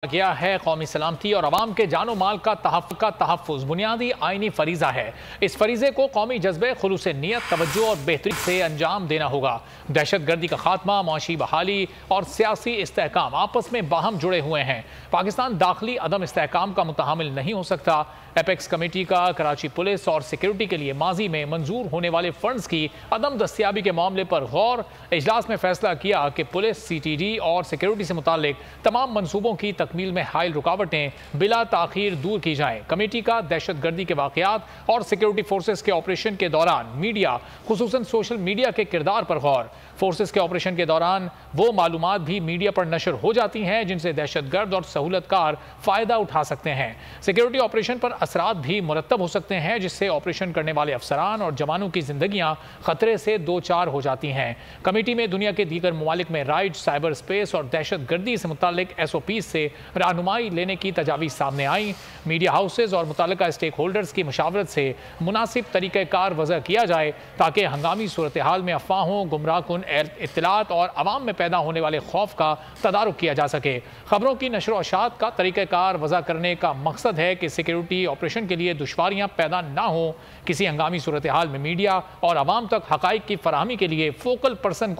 गया है। कौमी सलामती और अवाम के जानो माल का तहफ़्फ़ुज़ बुनियादी आइनी फरीज़ा है। इस फरीज़े को कौमी जज्बे, खुलूस नीयत, तवज्जो और बेहतरी से अंजाम देना होगा। दहशत गर्दी का खात्मा, मुआशी बहाली और सियासी इस्तेहकाम आपस में बाहम जुड़े हुए हैं। पाकिस्तान दाखिली अदम इस्तेहकाम का मुतहामिल नहीं हो सकता। एपेक्स कमेटी का कराची पुलिस और सिक्योरिटी के लिए माजी में मंजूर होने वाले फंड्स की अदम दस्तियाबी के मामले पर गौर। इजलास में फैसला किया कि पुलिस, CTD और सिक्योरिटी से मुतालिक तमाम मनसूबों की तकमील में हाइल रुकावटें बिला ताखीर दूर की जाएं। कमेटी का दहशत गर्दी के वाक़यात और सिक्योरिटी फोर्सेस के ऑपरेशन के दौरान मीडिया, खुसूसन सोशल मीडिया के किरदार पर गौर। फोर्सेस के ऑपरेशन के दौरान वो मालूमात भी मीडिया पर नशर हो जाती हैं जिनसे दहशतगर्द और सहूलतकार फ़ायदा उठा सकते हैं। सिक्योरिटी ऑपरेशन पर असरात भी मुरतब हो सकते हैं जिससे ऑपरेशन करने वाले अफसरान और जवानों की जिंदगियां खतरे से दो चार हो जाती हैं। कमेटी में दुनिया के दीगर ममालिक में राइट, साइबर स्पेस और दहशत गर्दी से मुतालिक SOPs से रहनुमाई लेने की तजावीज़ सामने आई। मीडिया हाउसेज और मुतल्लिका स्टेक होल्डर्स की मशावरत से मुनासिब तरीक़ाकार वज़ा किया जाए ताकि हंगामी सूरत हाल में अफवाहों, गुमराह कुन इत्तलात और अवाम में पैदा होने वाले खौफ का तदारुक किया जा सके। खबरों की नशर व अशात का तरीक़ाकार वज़ा करने का मकसद है कि सिक्योरिटी ऑपरेशन के लिए दुश्वारियां पैदा ना हो। किसी हंगामी सूरत हाल में मीडिया और अवाम तक हक़ाइक़ की फराहमी के लिए फोकल पर्सन को